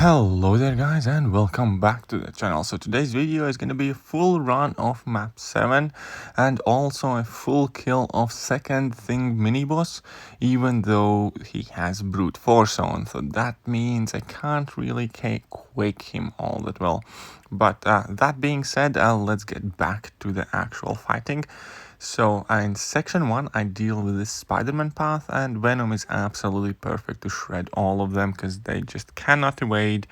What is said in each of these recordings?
Hello there guys and welcome back to the channel. So today's video is going to be a full run of map 7 and also a full kill of second thing mini boss, even though he has brute force on. So that means I can't really Quake him all that well. But that being said, let's get back to the actual fighting. So in section 1 I deal with this Spider-Man path, and Venom is absolutely perfect to shred all of them because they just cannot evade.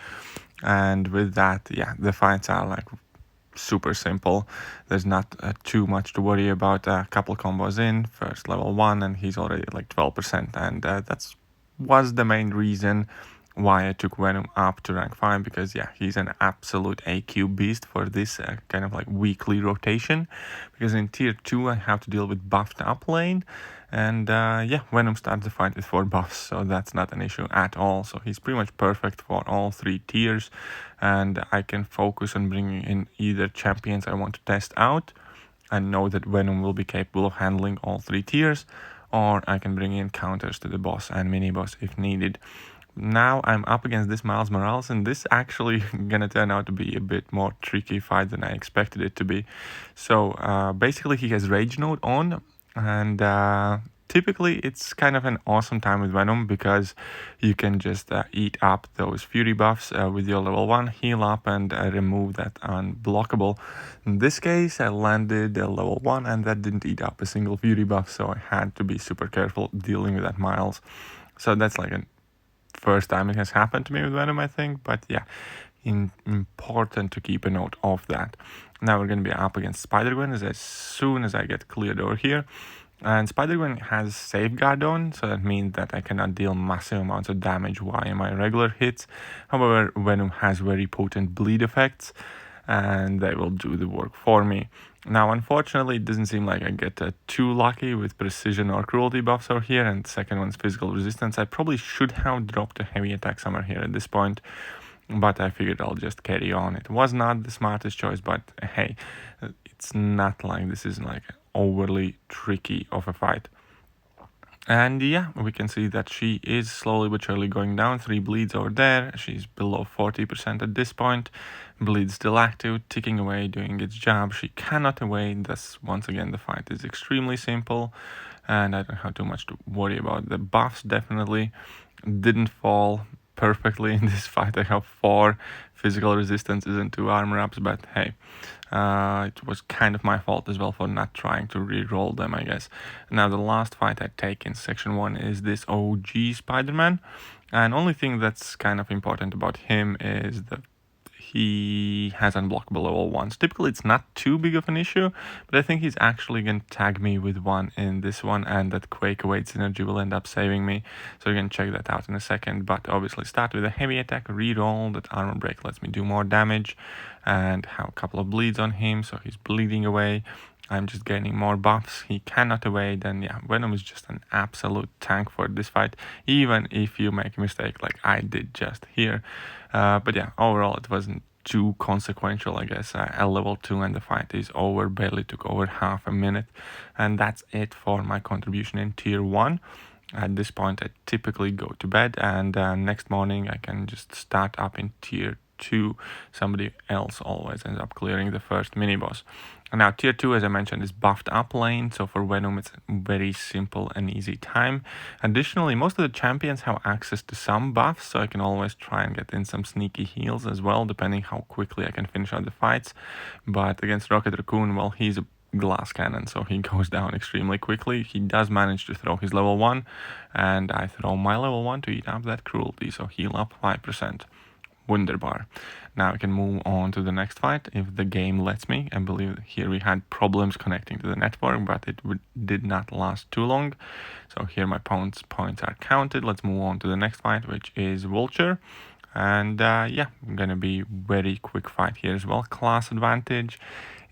And with that, yeah, the fights are like super simple. There's not too much to worry about. A couple combos in, first level 1 and he's already like 12%, and that's was the main reason why I took Venom up to rank 5, because yeah, he's an absolute AQ beast for this kind of like weekly rotation, because in tier 2 I have to deal with buffed up lane, and yeah, Venom starts the fight with 4 buffs, so that's not an issue at all. So he's pretty much perfect for all 3 tiers, and I can focus on bringing in either champions I want to test out and know that Venom will be capable of handling all 3 tiers, or I can bring in counters to the boss and mini boss if needed. Now I'm up against this Miles Morales, and this actually gonna turn out to be a bit more tricky fight than I expected it to be. So basically he has Rage Node on, and typically it's kind of an awesome time with Venom because you can just eat up those Fury buffs with your level 1, heal up, and remove that unblockable. In this case I landed level 1 and that didn't eat up a single Fury buff, so I had to be super careful dealing with that Miles. So that's like an first time it has happened to me with Venom, I think, but yeah, important to keep a note of that. Now we're going to be up against SpiderGwen as soon as I get cleared over here, and SpiderGwen has Safeguard on, so that means that I cannot deal massive amounts of damage via my regular hits. However, Venom has very potent bleed effects, and they will do the work for me. Now, unfortunately, it doesn't seem like I get too lucky with precision or cruelty buffs over here, and the second one's physical resistance. I probably should have dropped a heavy attack somewhere here at this point, but I figured I'll just carry on. It was not the smartest choice, but hey, it's not like this is like overly tricky of a fight. And yeah, we can see that she is slowly but surely going down. 3 bleeds over there. She's below 40% at this point. Bleed still active, ticking away, doing its job. She cannot evade. Thus, once again, the fight is extremely simple, and I don't have too much to worry about. The buffs definitely didn't fall perfectly in this fight. I have 4 physical resistances and 2 armor ups, but hey, it was kind of my fault as well for not trying to re-roll them, I guess. Now the last fight I take in section 1 is this OG Spider-Man, and only thing that's kind of important about him is that he has unblockable level 1s. Typically it's not too big of an issue, but I think he's actually going to tag me with 1 in this one, and that Quake Await synergy will end up saving me. So we're going to check that out in a second, but obviously start with a heavy attack, reroll. That armor break lets me do more damage, and have a couple of bleeds on him, so he's bleeding away. I'm just gaining more buffs. He cannot evade, and yeah, Venom is just an absolute tank for this fight, even if you make a mistake like I did just here. But yeah, overall it wasn't too consequential, I guess. At level 2 and the fight is over, barely took over half a minute, and that's it for my contribution in tier 1. At this point I typically go to bed, and next morning I can just start up in tier 2. Somebody else always ends up clearing the first mini boss. And now tier 2, as I mentioned, is buffed up lane, so for Venom it's very simple and easy time. Additionally, most of the champions have access to some buffs, so I can always try and get in some sneaky heals as well, depending how quickly I can finish out the fights. But against Rocket Raccoon, well, he's a glass cannon, so he goes down extremely quickly. He does manage to throw his level 1, and I throw my level 1 to eat up that cruelty, so heal up 5%. Wunderbar. Now we can move on to the next fight if the game lets me. I believe here we had problems connecting to the network, but it did not last too long. So here my opponent's points are counted. Let's move on to the next fight, which is Vulture. And yeah, gonna be very quick fight here as well. Class advantage,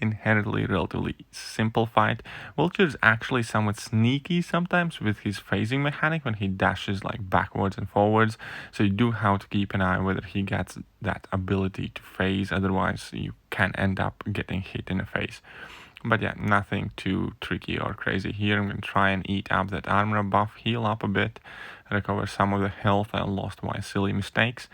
inherently relatively simple fight. Vulture is actually somewhat sneaky sometimes with his phasing mechanic when he dashes like backwards and forwards, so you do have to keep an eye whether he gets that ability to phase, otherwise you can end up getting hit in the face. But yeah, nothing too tricky or crazy here. I'm going to try and eat up that armor buff, heal up a bit, recover some of the health I lost by silly mistakes.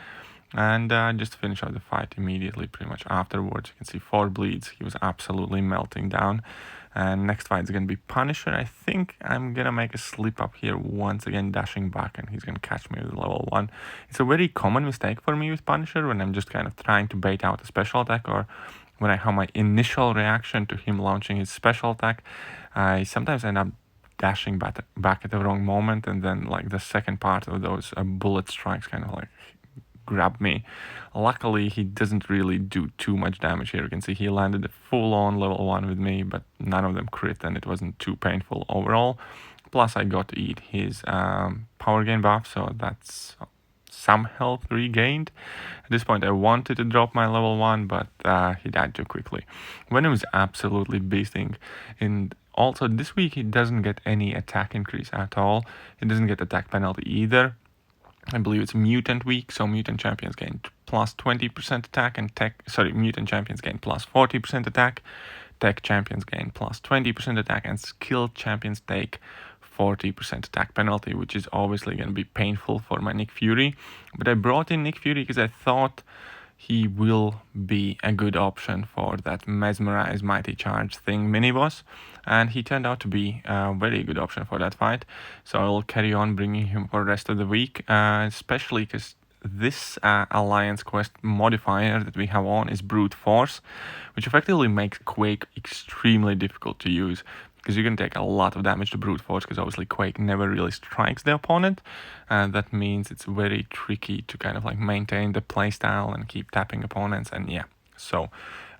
And just to finish out the fight immediately, pretty much afterwards, you can see 4 bleeds. He was absolutely melting down. And next fight is going to be Punisher. I think I'm going to make a slip up here once again, dashing back, and he's going to catch me with level 1. It's a very common mistake for me with Punisher when I'm just kind of trying to bait out a special attack, or when I have my initial reaction to him launching his special attack. I sometimes end up dashing back at the wrong moment, and then like the second part of those bullet strikes kind of like grab me. Luckily, he doesn't really do too much damage here. You can see he landed a full-on level 1 with me, but none of them crit, and it wasn't too painful overall. Plus, I got to eat his power gain buff, so that's some health regained. At this point, I wanted to drop my level 1, but he died too quickly. Venom is absolutely beasting. And also, this week, he doesn't get any attack increase at all. He doesn't get attack penalty either. I believe it's mutant week, so mutant champions gain plus 20% attack, and mutant champions gain plus 40% attack, tech champions gain plus 20% attack, and skilled champions take 40% attack penalty, which is obviously going to be painful for my Nick Fury. But I brought in Nick Fury because I thought he will be a good option for that Mesmerize Mighty Charge thing mini-boss, and he turned out to be a very good option for that fight. So I'll carry on bringing him for the rest of the week, especially because this Alliance quest modifier that we have on is Brute Force, which effectively makes Quake extremely difficult to use, because you can take a lot of damage to Brute Force, because obviously Quake never really strikes the opponent, and that means it's very tricky to kind of like maintain the playstyle and keep tapping opponents. And yeah, so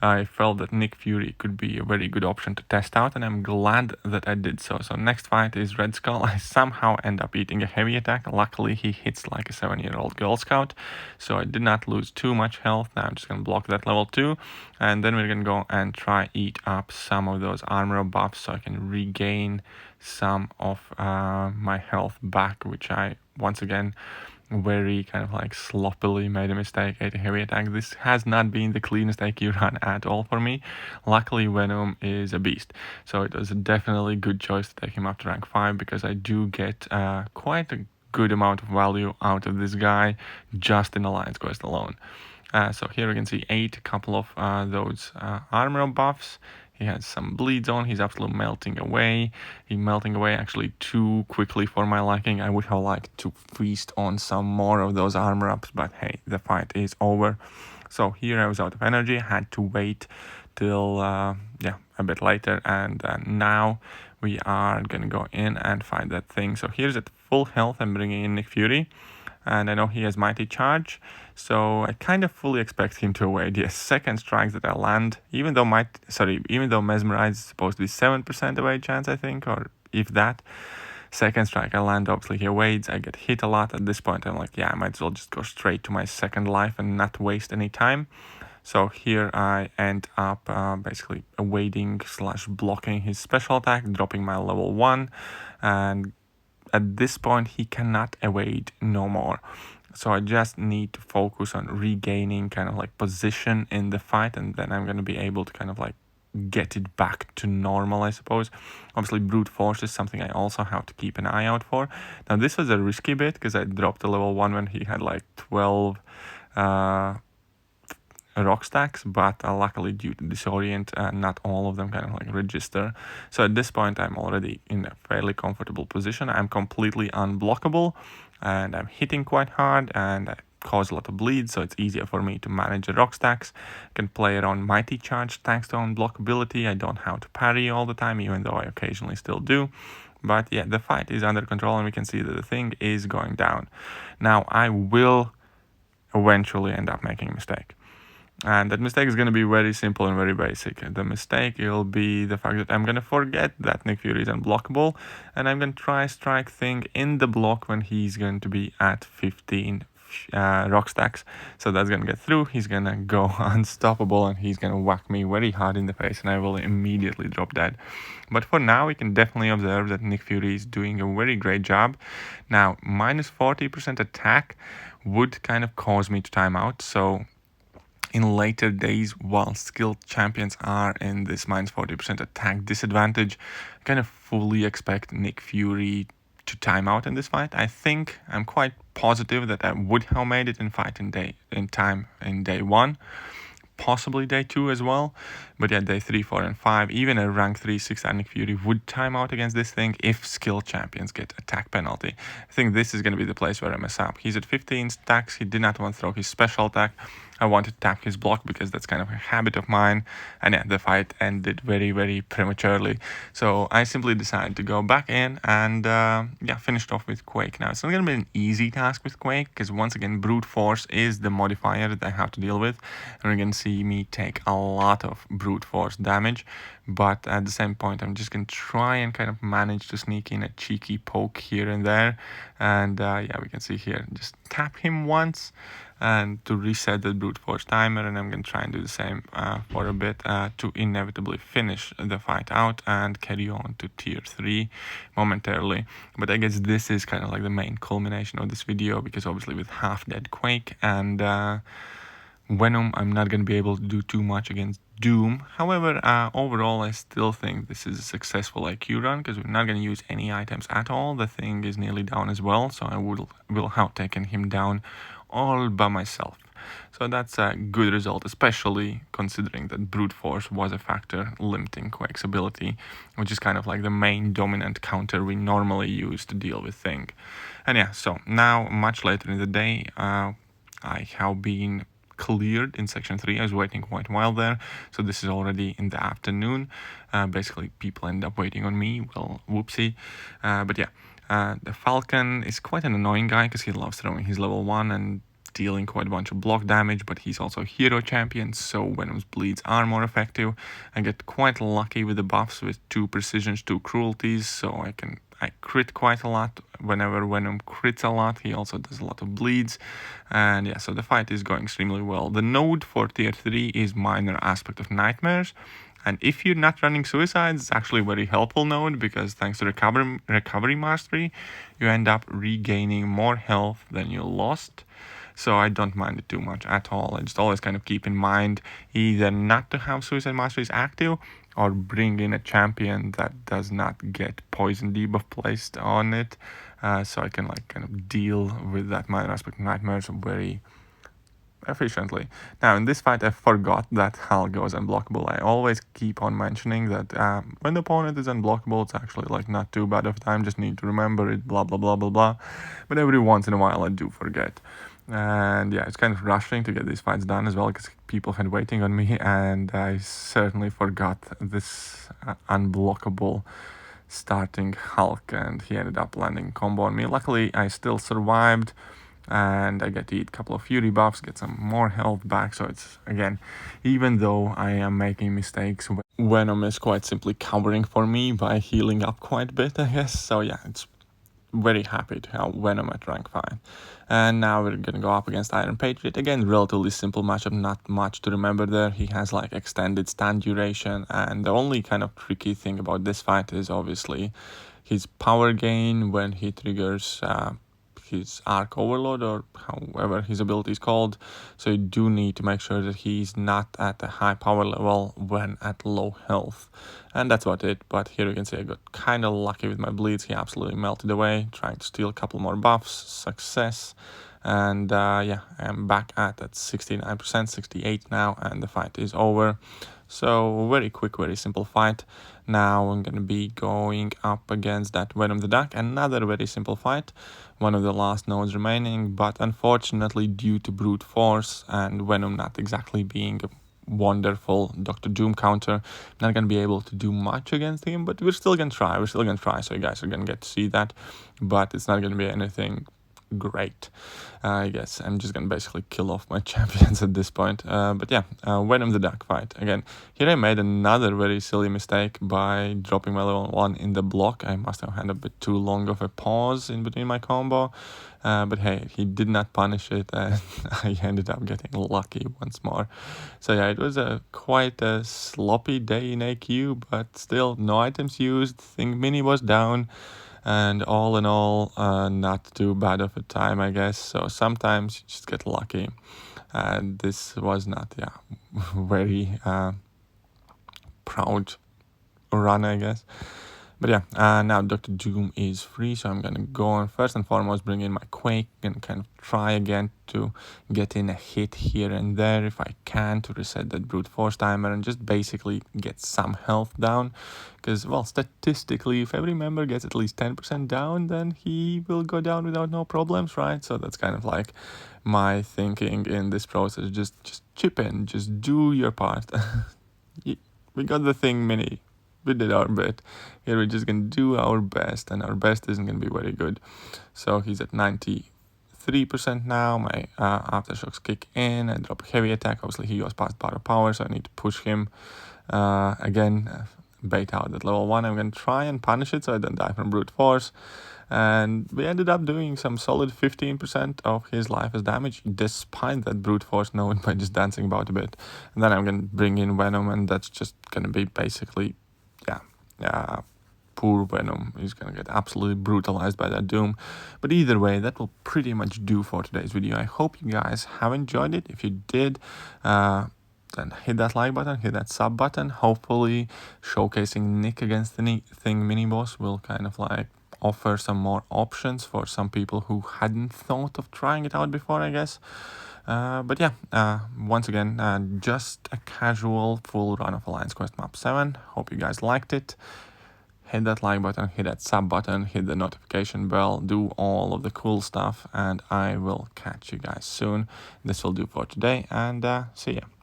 I felt that Nick Fury could be a very good option to test out, and I'm glad that I did so. So next fight is Red Skull. I somehow end up eating a heavy attack. Luckily, he hits like a 7-year-old Girl Scout, so I did not lose too much health. Now I'm just going to block that level 2, and then we're going to go and try eat up some of those armor buffs so I can regain some of my health back, which I, once again, very kind of like sloppily made a mistake, ate a heavy attack. This has not been the cleanest IQ run at all for me. Luckily, Venom is a beast, so it was a definitely good choice to take him up to rank 5, because I do get quite a good amount of value out of this guy just in Alliance Quest alone. So here we can see a couple of those armor buffs. He has some bleeds on. He's absolutely melting away. He's melting away actually too quickly for my liking. I would have liked to feast on some more of those armor ups, but hey, the fight is over. So here I was out of energy. I had to wait till a bit later, and now we are gonna go in and find that thing. So here's at full health. I'm bringing in Nick Fury, and I know he has Mighty Charge, so I kind of fully expect him to evade the second strikes that I land, even though Mesmerize is supposed to be 7% evade chance, I think, or if that. Second strike I land, obviously he evades, I get hit a lot. At this point I'm like, yeah, I might as well just go straight to my second life and not waste any time. So here I end up basically evading / blocking his special attack, dropping my level 1, and at this point he cannot evade no more. So I just need to focus on regaining kind of like position in the fight, and then I'm going to be able to kind of like get it back to normal, I suppose. Obviously, Brute Force is something I also have to keep an eye out for. Now, this was a risky bit because I dropped the level 1 when he had like 12 rock stacks, but luckily due to disorient, not all of them kind of like register. So at this point I'm already in a fairly comfortable position. I'm completely unblockable, and I'm hitting quite hard, and I cause a lot of bleed, so it's easier for me to manage the rock stacks. I can play around Mighty Charge thanks to unblockability. I don't have to parry all the time, even though I occasionally still do. But yeah, the fight is under control, and we can see that the thing is going down. Now I will eventually end up making a mistake. And that mistake is going to be very simple and very basic. The mistake will be the fact that I'm going to forget that Nick Fury is unblockable, and I'm going to try strike thing in the block when he's going to be at 15 rock stacks. So that's going to get through. He's going to go unstoppable, and he's going to whack me very hard in the face, and I will immediately drop dead. But for now, we can definitely observe that Nick Fury is doing a very great job. Now, minus 40% attack would kind of cause me to time out, so in later days, while skilled champions are in this minus 40% attack disadvantage, I kind of fully expect Nick Fury to time out in this fight. I'm quite positive that I would have made it in day 1. Possibly day 2 as well, but yeah, day 3, 4, and 5, even a rank 3 6 Thekiryu would time out against this thing if skill champions get attack penalty. I think this is going to be the place where I mess up. He's at 15 stacks. He did not want to throw his special attack. I wanted to tap his block because that's kind of a habit of mine, and yeah, the fight ended very, very prematurely. So I simply decided to go back in and finished off with Quake. Now, it's not going to be an easy task with Quake because once again, brute force is the modifier that I have to deal with, and we're going to see me take a lot of brute force damage, but at the same point I'm just going to try and kind of manage to sneak in a cheeky poke here and there, and we can see here, just tap him once and to reset the brute force timer, and I'm going to try and do the same for a bit to inevitably finish the fight out and carry on to tier 3 momentarily. But I guess this is kind of like the main culmination of this video, because obviously with half dead Quake and Venom, I'm not going to be able to do too much against Doom. However, overall, I still think this is a successful IQ run, because we're not going to use any items at all. The thing is nearly down as well, so I will have taken him down all by myself. So that's a good result, especially considering that brute force was a factor limiting Quake's ability, which is kind of like the main dominant counter we normally use to deal with thing. And yeah, so now much later in the day, I have been cleared in section 3. I was waiting quite a while there, so this is already in the afternoon. Basically people end up waiting on me, well, whoopsie. But yeah, the Falcon is quite an annoying guy because he loves throwing his level 1 and dealing quite a bunch of block damage, but he's also a hero champion, so Venom's bleeds are more effective. I get quite lucky with the buffs with 2 precisions, 2 cruelties, so I crit quite a lot. Whenever Venom crits a lot, he also does a lot of bleeds. And yeah, so the fight is going extremely well. The node for tier 3 is minor aspect of nightmares. And if you're not running suicides, it's actually a very helpful node, because thanks to recovery mastery, you end up regaining more health than you lost. So I don't mind it too much at all. I just always kind of keep in mind either not to have suicide masteries active, or bring in a champion that does not get poison debuff placed on it, so I can like kind of deal with that minor aspect of nightmares very efficiently. Now in this fight I forgot that Hal goes unblockable. I always keep on mentioning that when the opponent is unblockable, it's actually like not too bad of a time, just need to remember it, blah blah blah blah blah. But every once in a while I do forget. And yeah, it's kind of rushing to get these fights done as well, because people had waiting on me, and I certainly forgot this unblockable starting Hulk, and he ended up landing combo on me. Luckily I still survived, and I get to eat a couple of Fury buffs, get some more health back. So it's, again, even though I am making mistakes, Venom is quite simply covering for me by healing up quite a bit, I guess. So yeah, it's very happy to have Venom at rank 5. And now we're gonna go up against Iron Patriot. Again, relatively simple matchup, not much to remember there. He has like extended stun duration, and the only kind of tricky thing about this fight is obviously his power gain when he triggers his arc overload, or however his ability is called. So you do need to make sure that he's not at a high power level when at low health, and that's about it. But here you can see I got kind of lucky with my bleeds. He absolutely melted away, trying to steal a couple more buffs. Success. And yeah, I'm back at 69%, 68 now, and the fight is over. So very quick, very simple fight. Now I'm gonna be going up against that Venom the Duck, another very simple fight, one of the last nodes remaining, but unfortunately due to brute force and Venom not exactly being a wonderful Dr. Doom counter, I'm not gonna be able to do much against him, but we're still gonna try, so you guys are gonna get to see that, but it's not gonna be anything great. I guess I'm just gonna basically kill off my champions at this point. But yeah, Venom the Duck fight. Again, here I made another very silly mistake by dropping my level 1 in the block. I must have had a bit too long of a pause in between my combo. But hey, he did not punish it, and I ended up getting lucky once more. So yeah, it was quite a sloppy day in AQ, but still no items used. Thing mini was down. And all in all, not too bad of a time, I guess. So sometimes you just get lucky. And this was not, very proud run, I guess. But yeah, now Dr. Doom is free, so I'm gonna go on first and foremost, bring in my Quake and kind of try again to get in a hit here and there if I can to reset that brute force timer and just basically get some health down. Because, well, statistically, if every member gets at least 10% down, then he will go down without no problems, right? So that's kind of like my thinking in this process. Just chip in, just do your part. We got the thing mini. We did our bit. Here we're just gonna do our best, and our best isn't gonna be very good. So he's at 93% now. My aftershocks kick in. I drop a heavy attack. Obviously he goes past bar of power, so I need to push him again. Bait out at level 1. I'm gonna try and punish it so I don't die from brute force. And we ended up doing some solid 15% of his life as damage despite that brute force node by just dancing about a bit. And then I'm gonna bring in Venom, and that's just gonna be basically poor Venom. He's gonna get absolutely brutalized by that Doom. But either way, that will pretty much do for today's video. I hope you guys have enjoyed it. If you did, then hit that like button, hit that sub button. Hopefully showcasing Nick against the Thing mini boss will kind of like offer some more options for some people who hadn't thought of trying it out before, I guess. But yeah, once again, just a casual full run of Alliance Quest Map 7. Hope you guys liked it. Hit that like button, hit that sub button, hit the notification bell, do all of the cool stuff, and I will catch you guys soon. This will do for today, and see ya.